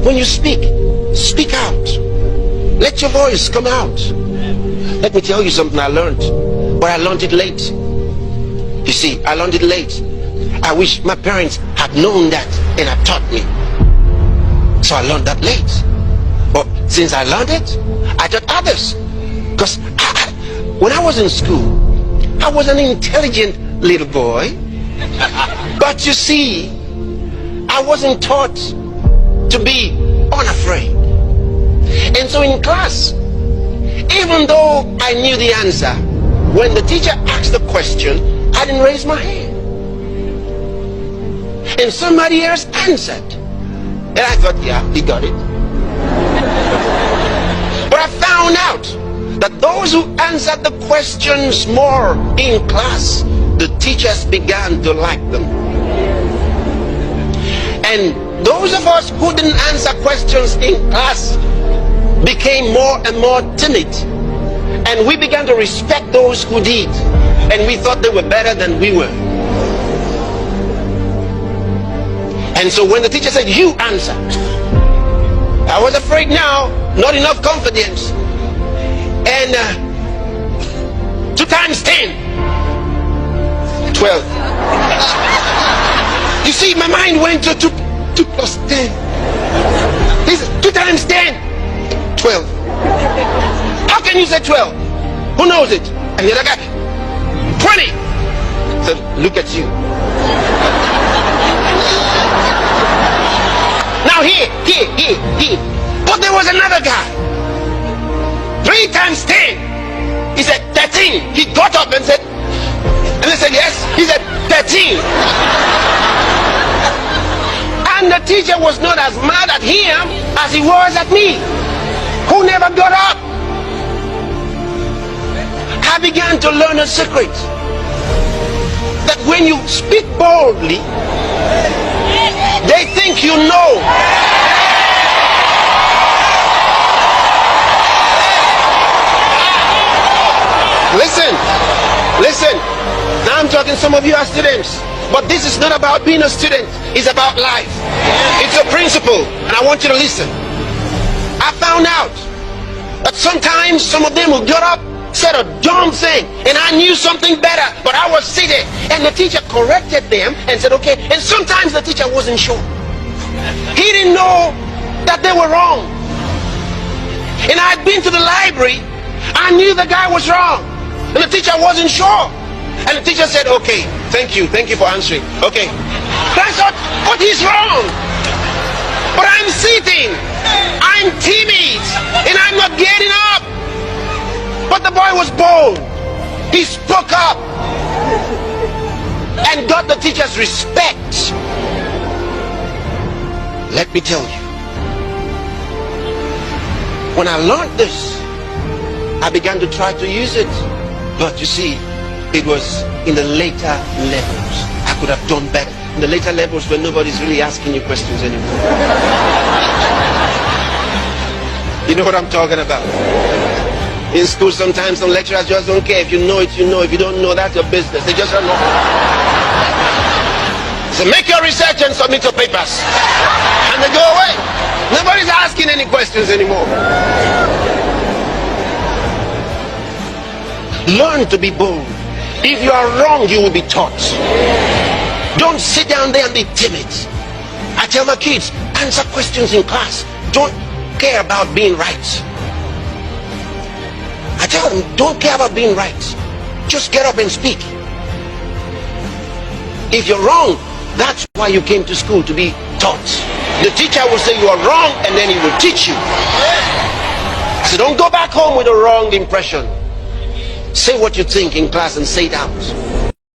when you speak, speak out. Let your voice come out. Let me tell you something I learned, but I learned it late. You see, I learned it late. I wish my parents had known that and had taught me. So I learned that late. But since I learned it, I taught others. Because when I was in school, I was an intelligent little boy. But you see, I wasn't taught to be unafraid. And so in class, even though I knew the answer, when the teacher asked the question, I didn't raise my hand. And somebody else answered. And I thought, yeah, he got it. But I found out that those who answered the questions more in class, the teachers began to like them. And those of us who didn't answer questions in class became more and more timid. And we began to respect those who did. And we thought they were better than we were. And so when the teacher said, you answer, I was afraid now, not enough confidence. And 2 times 10, 12. You see, my mind went to 2 plus 10. This is 2 times 10, 12. How can you say 12? Who knows it? And the other guy, 20. So look at you. Now here. But there was another guy. 3 times 10. He said 13. He got up and said, and they said yes. He said 13. And the teacher was not as mad at him as he was at me, who never got up. I began to learn a secret, that when you speak boldly, they think you know. Listen. Now I'm talking, some of you are students, but this is not about being a student. It's about life. It's a principle, and I want you to listen. I found out that sometimes some of them will get up, said a dumb thing, and I knew something better, but I was seated, and the teacher corrected them and said okay. And sometimes the teacher wasn't sure. He didn't know that they were wrong. And I'd been to the library. I knew the guy was wrong, and the teacher wasn't sure. And the teacher said, okay, thank you for answering. Okay. But I thought, but he's wrong. But I'm sitting, I'm timid, and I'm not getting up. But the boy was bold. He spoke up and got the teacher's respect. Let me tell you, when I learned this, I began to try to use it. But you see, it was in the later levels. I could have done better. In the later levels when nobody's really asking you questions anymore. You know what I'm talking about? In school, sometimes some lecturers just don't care. If you know it, you know. If you don't know, that's your business. They just don't know. So make your research and submit your papers. And they go away. Nobody's asking any questions anymore. Learn to be bold. If you are wrong, you will be taught. Don't sit down there and be timid. I tell my kids, answer questions in class. Don't care about being right. I tell them, don't care about being right. Just get up and speak. If you're wrong, that's why you came to school, to be taught. The teacher will say you are wrong, and then he will teach you. So don't go back home with a wrong impression. Say what you think in class and say it out.